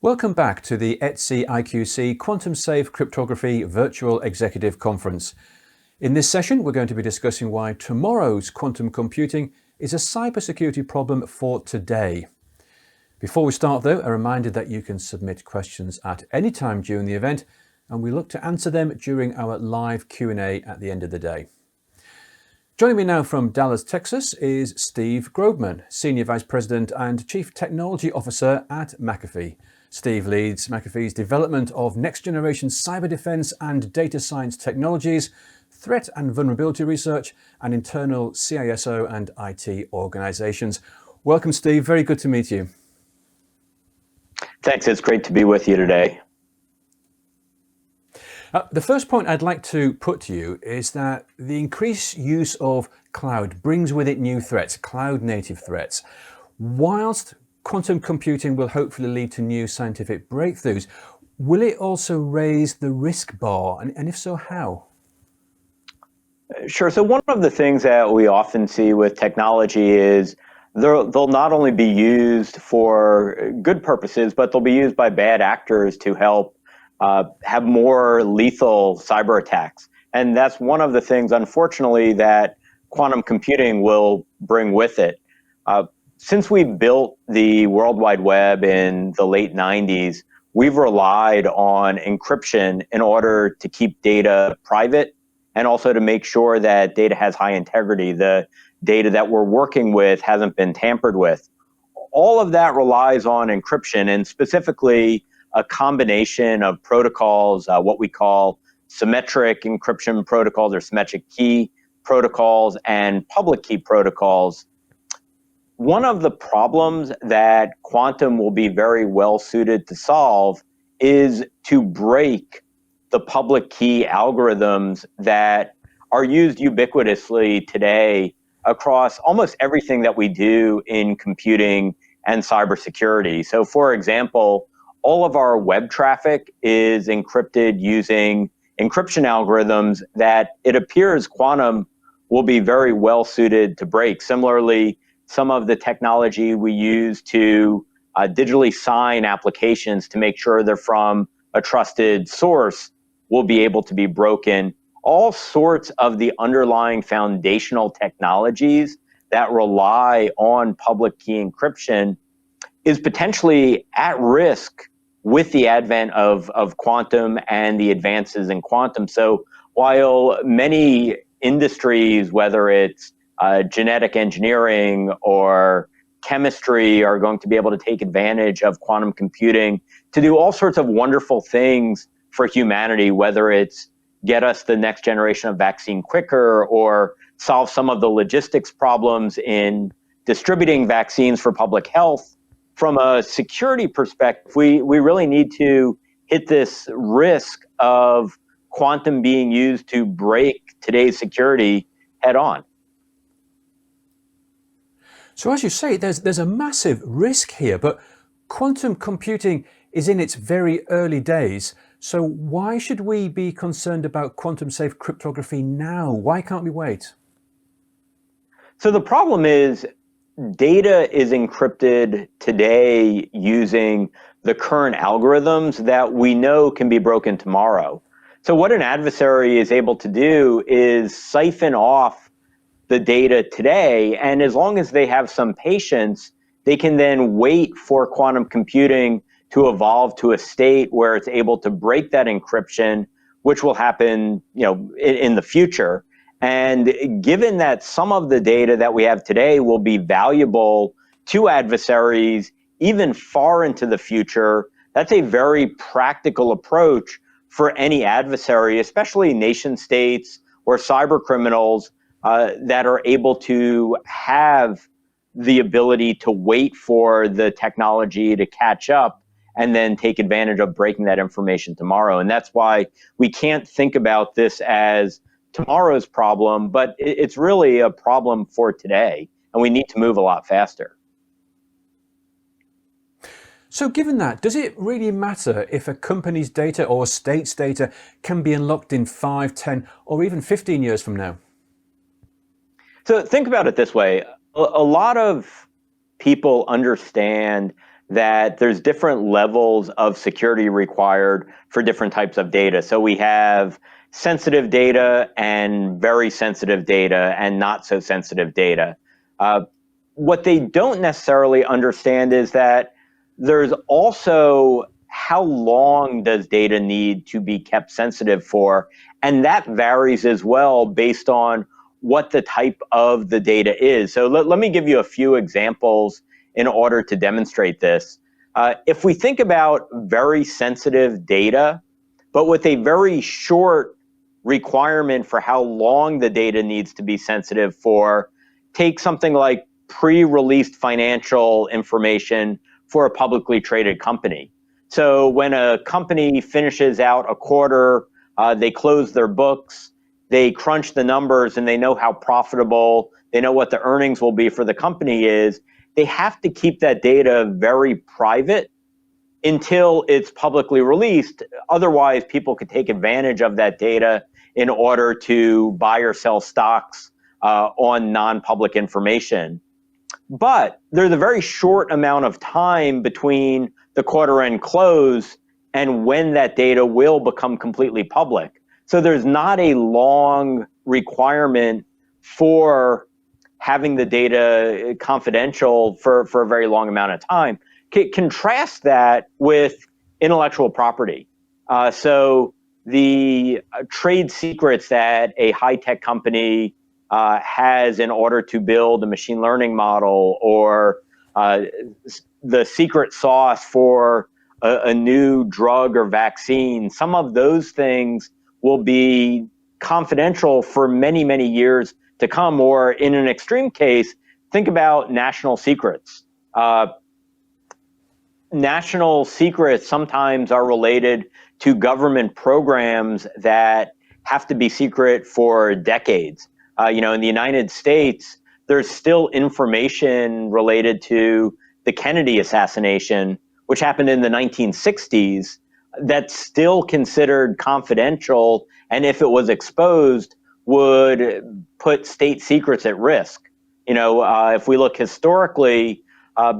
Welcome back to the ETSI IQC Quantum Safe Cryptography Virtual Executive Conference. In this session, we're going to be discussing why tomorrow's quantum computing is a cybersecurity problem for today. Before we start though, a reminder that you can submit questions at any time during the event, and we look to answer them during our live Q&A at the end of the day. Joining me now from Dallas, Texas is Steve Grobman, Senior Vice President and Chief Technology Officer at McAfee. Steve leads McAfee's development of next-generation cyber defense and data science technologies, threat and vulnerability research, and internal CISO and IT organizations. Welcome, Steve. Very good to meet you. Thanks. It's great to be with you today. The first point I'd like to put to you is that the increased use of cloud brings with it new threats, cloud-native threats. Whilst quantum computing will hopefully lead to new scientific breakthroughs, will it also raise the risk bar? And if so, how? Sure. So one of the things that we often see with technology is they'll not only be used for good purposes, but they'll be used by bad actors to help have more lethal cyber attacks. And that's one of the things, unfortunately, that quantum computing will bring with it. Since we built the World Wide Web in the late 90s, we've relied on encryption in order to keep data private and also to make sure that data has high integrity. The data that we're working with hasn't been tampered with. All of that relies on encryption, and specifically a combination of protocols, what we call symmetric encryption protocols or symmetric key protocols and public key protocols. One of the problems that quantum will be very well suited to solve is to break the public key algorithms that are used ubiquitously today across almost everything that we do in computing and cybersecurity. So for example, all of our web traffic is encrypted using encryption algorithms that it appears quantum will be very well suited to break. Similarly, some of the technology we use to digitally sign applications to make sure they're from a trusted source will be able to be broken. All sorts of the underlying foundational technologies that rely on public key encryption is potentially at risk with the advent of quantum and the advances in quantum. So while many industries, whether it's genetic engineering or chemistry, are going to be able to take advantage of quantum computing to do all sorts of wonderful things for humanity, whether it's get us the next generation of vaccine quicker or solve some of the logistics problems in distributing vaccines for public health. From a security perspective, we really need to hit this risk of quantum being used to break today's security head on. So as you say, there's a massive risk here, but quantum computing is in its very early days. So why should we be concerned about quantum safe cryptography now? Why can't we wait? So the problem is data is encrypted today using the current algorithms that we know can be broken tomorrow. So what an adversary is able to do is siphon off the data today, and as long as they have some patience, they can then wait for quantum computing to evolve to a state where it's able to break that encryption, which will happen, in the future. And given that some of the data that we have today will be valuable to adversaries even far into the future, that's a very practical approach for any adversary, especially nation states or cyber criminals that are able to have the ability to wait for the technology to catch up and then take advantage of breaking that information tomorrow. And that's why we can't think about this as tomorrow's problem, but it's really a problem for today, and we need to move a lot faster. So given that, does it really matter if a company's data or a state's data can be unlocked in 5, 10, or even 15 years from now? So think about it this way. A lot of people understand that there's different levels of security required for different types of data. So we have sensitive data and very sensitive data and not so sensitive data. What they don't necessarily understand is that there's also how long does data need to be kept sensitive for, and that varies as well based on what the type of the data is. So let me give you a few examples in order to demonstrate this. If we think about very sensitive data, but with a very short requirement for how long the data needs to be sensitive for, take something like pre-released financial information for a publicly traded company. So when a company finishes out a quarter, they close their books, they crunch the numbers, and they know how profitable, they know what the earnings will be for the company is, they have to keep that data very private until it's publicly released. Otherwise, people could take advantage of that data in order to buy or sell stocks on non-public information. But there's a very short amount of time between the quarter end close and when that data will become completely public. So there's not a long requirement for having the data confidential for a very long amount of time. Contrast that with intellectual property. So the trade secrets that a high-tech company has in order to build a machine learning model, or the secret sauce for a new drug or vaccine, some of those things will be confidential for many, many years to come. Or in an extreme case, think about national secrets. National secrets sometimes are related to government programs that have to be secret for decades. In the United States, there's still information related to the Kennedy assassination, which happened in the 1960s, that's still considered confidential, and if it was exposed, would put state secrets at risk. If we look historically,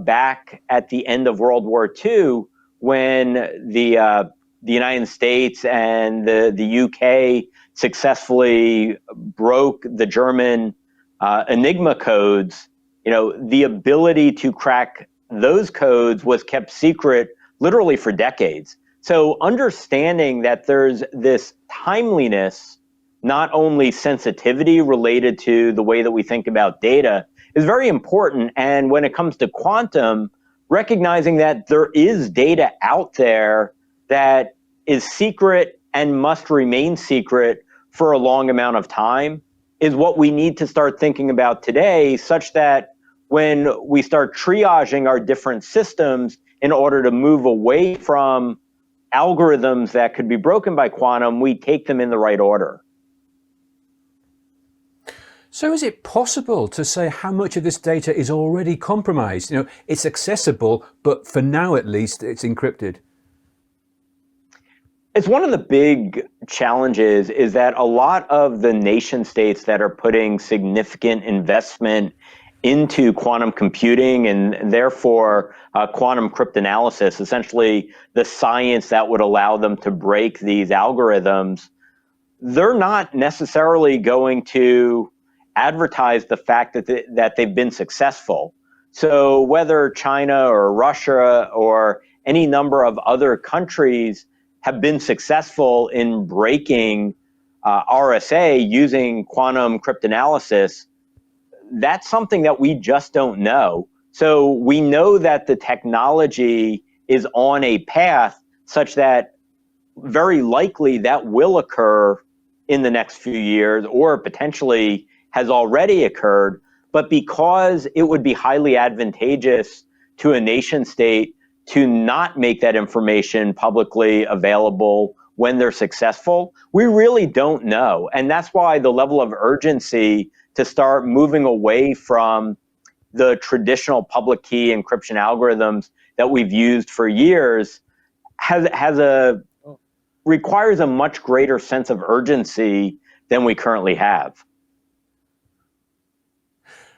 back at the end of World War II, when the United States and the UK successfully broke the German Enigma codes, the ability to crack those codes was kept secret literally for decades. So understanding that there's this timeliness, not only sensitivity related to the way that we think about data, is very important. And when it comes to quantum, recognizing that there is data out there that is secret and must remain secret for a long amount of time is what we need to start thinking about today, such that when we start triaging our different systems in order to move away from algorithms that could be broken by quantum, we take them in the right order. So is it possible to say how much of this data is already compromised? It's accessible, but for now at least, it's encrypted. It's one of the big challenges is that a lot of the nation states that are putting significant investment into quantum computing and therefore quantum cryptanalysis, essentially the science that would allow them to break these algorithms, they're not necessarily going to advertise the fact that they've been successful. So whether China or Russia or any number of other countries have been successful in breaking RSA using quantum cryptanalysis, that's something that we just don't know. So we know that the technology is on a path such that very likely that will occur in the next few years, or potentially has already occurred. But because it would be highly advantageous to a nation state to not make that information publicly available when they're successful, we really don't know. And that's why the level of urgency to start moving away from the traditional public key encryption algorithms that we've used for years requires a much greater sense of urgency than we currently have.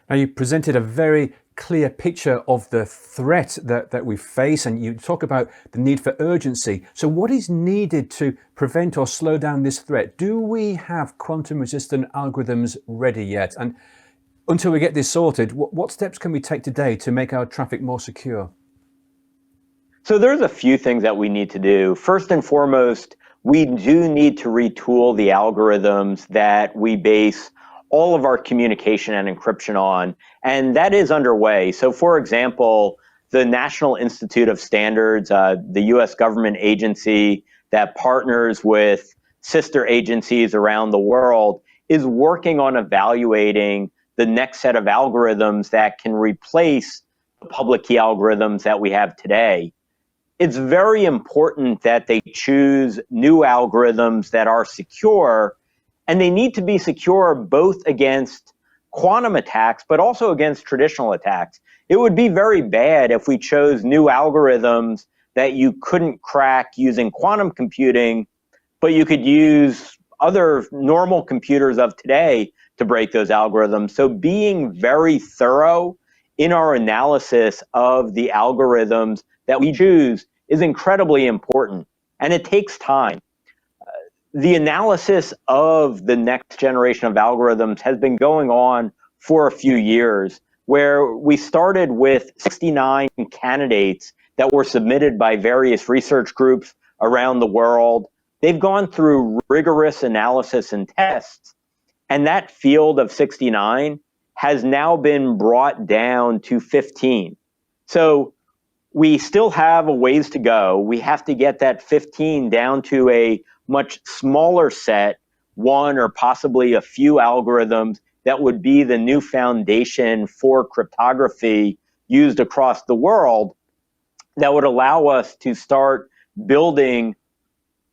Now, you presented a very clear picture of the threat that we face, and you talk about the need for urgency. So what is needed to prevent or slow down this threat? Do we have quantum-resistant algorithms ready yet? And until we get this sorted, what steps can we take today to make our traffic more secure? So there's a few things that we need to do. First and foremost, we do need to retool the algorithms that we base all of our communication and encryption on, and that is underway. So for example, the National Institute of Standards, the US government agency that partners with sister agencies around the world, is working on evaluating the next set of algorithms that can replace the public key algorithms that we have today. It's very important that they choose new algorithms that are secure, and they need to be secure both against quantum attacks, but also against traditional attacks. It would be very bad if we chose new algorithms that you couldn't crack using quantum computing, but you could use other normal computers of today to break those algorithms. So being very thorough in our analysis of the algorithms that we choose is incredibly important, and it takes time. The analysis of the next generation of algorithms has been going on for a few years, where we started with 69 candidates that were submitted by various research groups around the world. They've gone through rigorous analysis and tests, and that field of 69 has now been brought down to 15. So we still have a ways to go. We have to get that 15 down to a much smaller set, one or possibly a few algorithms that would be the new foundation for cryptography used across the world, that would allow us to start building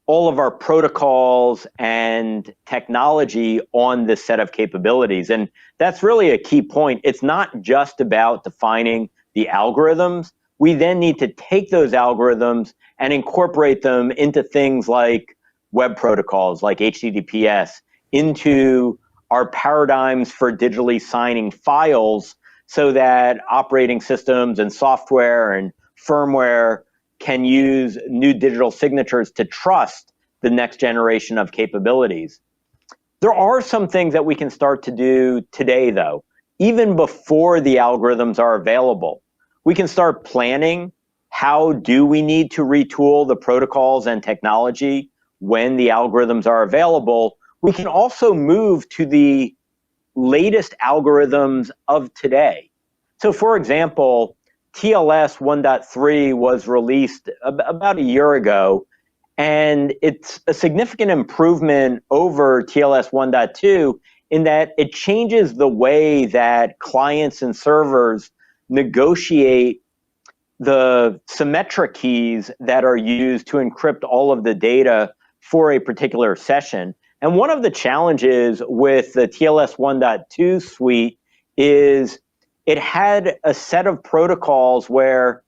all of our protocols and technology on this set of capabilities. And that's really a key point. It's not just about defining the algorithms. We then need to take those algorithms and incorporate them into things like web protocols, like HTTPS, into our paradigms for digitally signing files, so that operating systems and software and firmware can use new digital signatures to trust the next generation of capabilities. There are some things that we can start to do today, though, even before the algorithms are available. We can start planning how do we need to retool the protocols and technology when the algorithms are available. We can also move to the latest algorithms of today. So for example, TLS 1.3 was released about a year ago, and it's a significant improvement over TLS 1.2 in that it changes the way that clients and servers negotiate the symmetric keys that are used to encrypt all of the data for a particular session. And one of the challenges with the TLS 1.2 suite is it had a set of protocols where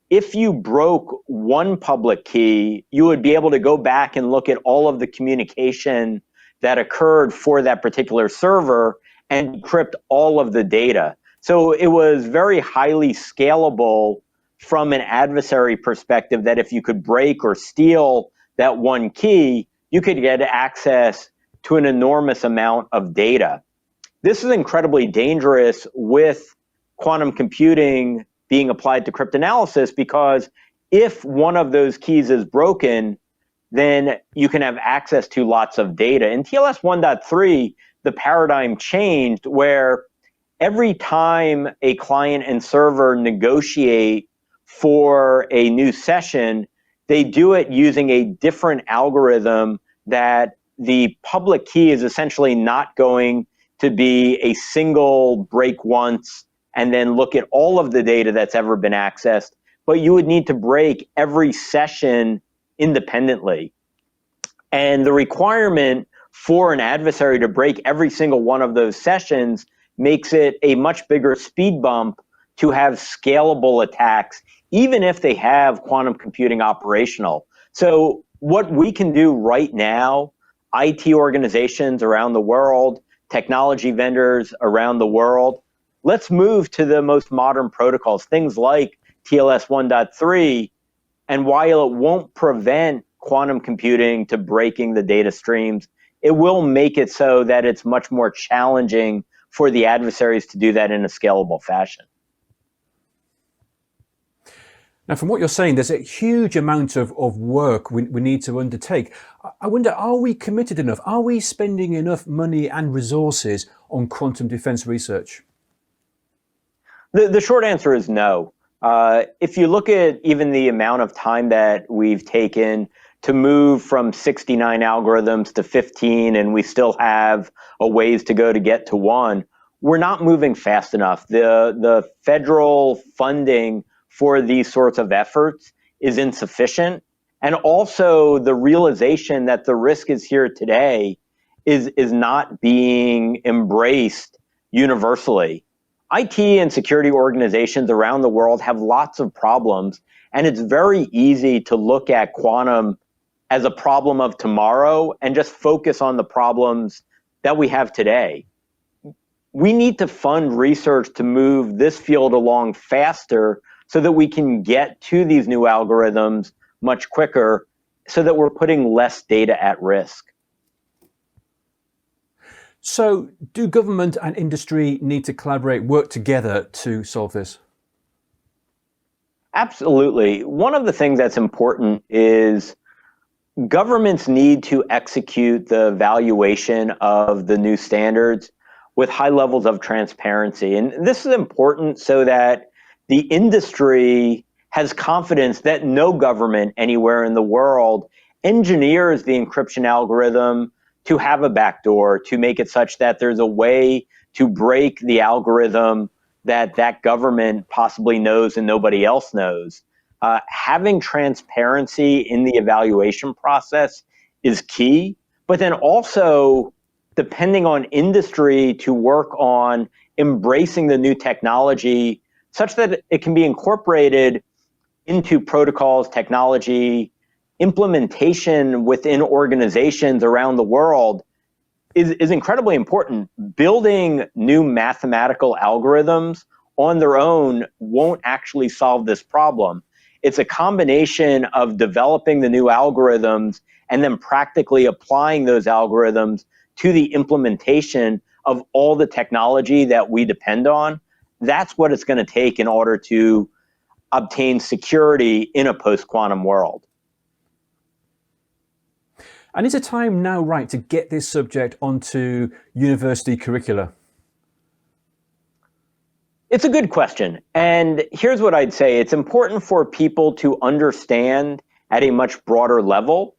if you broke one public key, you would be able to go back and look at all of the communication that occurred for that particular server and encrypt all of the data. So it was very highly scalable from an adversary perspective, that if you could break or steal that one key, you could get access to an enormous amount of data. This is incredibly dangerous with quantum computing being applied to cryptanalysis, because if one of those keys is broken, then you can have access to lots of data. In TLS 1.3, the paradigm changed where every time a client and server negotiate for a new session, they do it using a different algorithm that the public key is essentially not going to be a single break once and then look at all of the data that's ever been accessed, but you would need to break every session independently. And the requirement for an adversary to break every single one of those sessions makes it a much bigger speed bump to have scalable attacks, even if they have quantum computing operational. So what we can do right now, IT organizations around the world, technology vendors around the world, let's move to the most modern protocols, things like TLS 1.3, and while it won't prevent quantum computing to breaking the data streams, it will make it so that it's much more challenging for the adversaries to do that in a scalable fashion. Now, from what you're saying, there's a huge amount of work we need to undertake. I wonder, are we committed enough? Are we spending enough money and resources on quantum defense research? The short answer is no. If you look at even the amount of time that we've taken to move from 69 algorithms to 15, and we still have a ways to go to get to one, we're not moving fast enough. The federal funding for these sorts of efforts is insufficient. And also the realization that the risk is here today is not being embraced universally. IT and security organizations around the world have lots of problems, and it's very easy to look at quantum as a problem of tomorrow and just focus on the problems that we have today. We need to fund research to move this field along faster so that we can get to these new algorithms much quicker, so that we're putting less data at risk. So, do government and industry need to collaborate, work together to solve this? Absolutely. One of the things that's important is governments need to execute the evaluation of the new standards with high levels of transparency. And this is important so that the industry has confidence that no government anywhere in the world engineers the encryption algorithm to have a backdoor, to make it such that there's a way to break the algorithm that that government possibly knows and nobody else knows. Having transparency in the evaluation process is key, but then also depending on industry to work on embracing the new technology such that it can be incorporated into protocols, technology, implementation within organizations around the world is incredibly important. Building new mathematical algorithms on their own won't actually solve this problem. It's a combination of developing the new algorithms and then practically applying those algorithms to the implementation of all the technology that we depend on. That's what it's going to take in order to obtain security in a post-quantum world. And is the time now right to get this subject onto university curricula? It's a good question. And here's what I'd say. It's important for people to understand at a much broader level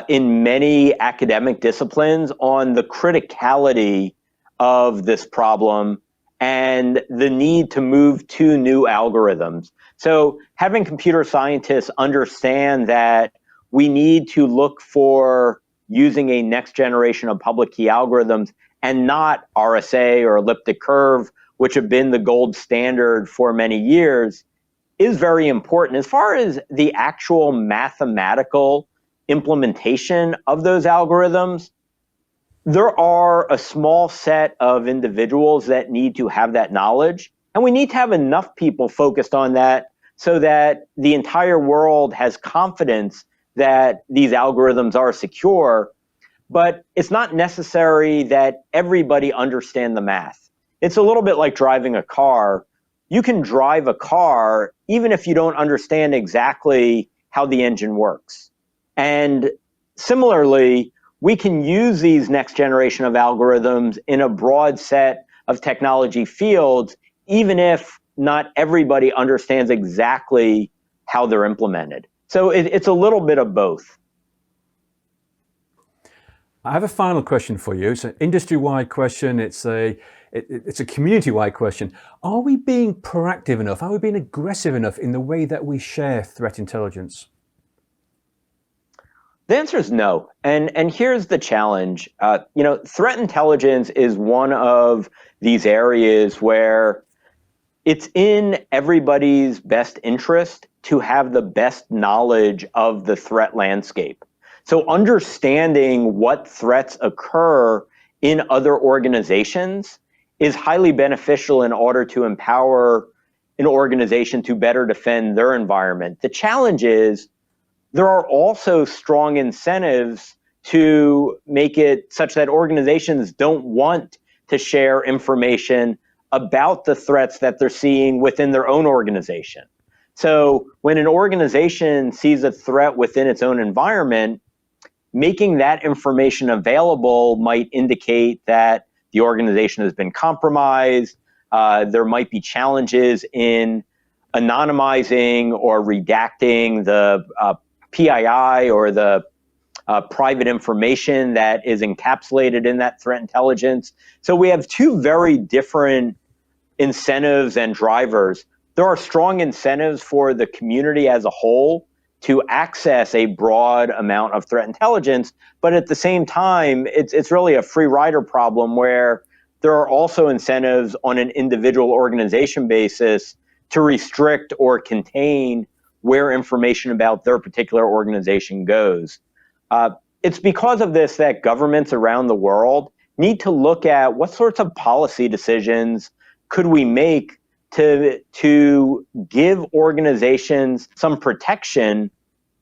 in many academic disciplines on the criticality of this problem and the need to move to new algorithms. So having computer scientists understand that we need to look for using a next generation of public key algorithms and not RSA or elliptic curve, which have been the gold standard for many years, is very important. As far as the actual mathematical implementation of those algorithms, there are a small set of individuals that need to have that knowledge, and we need to have enough people focused on that so that the entire world has confidence that these algorithms are secure, but it's not necessary that everybody understand the math. It's a little bit like driving a car. You can drive a car even if you don't understand exactly how the engine works. And similarly, we can use these next generation of algorithms in a broad set of technology fields, even if not everybody understands exactly how they're implemented. So it's a little bit of both. I have a final question for you. It's an industry-wide question. It's a community-wide question. Are we being proactive enough? Are we being aggressive enough in the way that we share threat intelligence? The answer is no. And here's the challenge. Threat intelligence is one of these areas where it's in everybody's best interest to have the best knowledge of the threat landscape. So understanding what threats occur in other organizations is highly beneficial in order to empower an organization to better defend their environment. The challenge is there are also strong incentives to make it such that organizations don't want to share information about the threats that they're seeing within their own organization. So when an organization sees a threat within its own environment, making that information available might indicate that the organization has been compromised. There might be challenges in anonymizing or redacting the PII or the private information that is encapsulated in that threat intelligence. So we have two very different incentives and drivers. There are strong incentives for the community as a whole to access a broad amount of threat intelligence, but at the same time, it's really a free rider problem where there are also incentives on an individual organization basis to restrict or contain where information about their particular organization goes. It's because of this that governments around the world need to look at what sorts of policy decisions could we make to give organizations some protection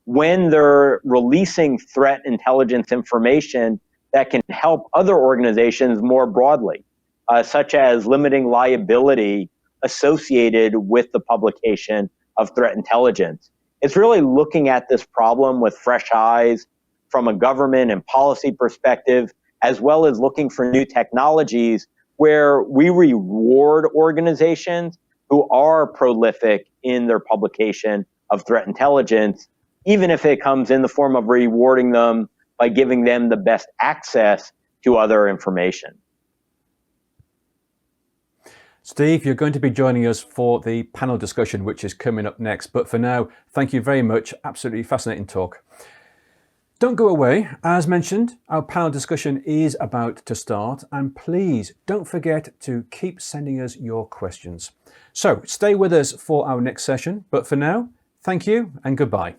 when they're releasing threat intelligence information that can help other organizations more broadly, such as limiting liability associated with the publication of threat intelligence. It's really looking at this problem with fresh eyes from a government and policy perspective, as well as looking for new technologies where we reward organizations who are prolific in their publication of threat intelligence, even if it comes in the form of rewarding them by giving them the best access to other information. Steve, you're going to be joining us for the panel discussion, which is coming up next. But for now, thank you very much. Absolutely fascinating talk. Don't go away. As mentioned, our panel discussion is about to start, and please don't forget to keep sending us your questions. So stay with us for our next session, but for now, thank you and goodbye.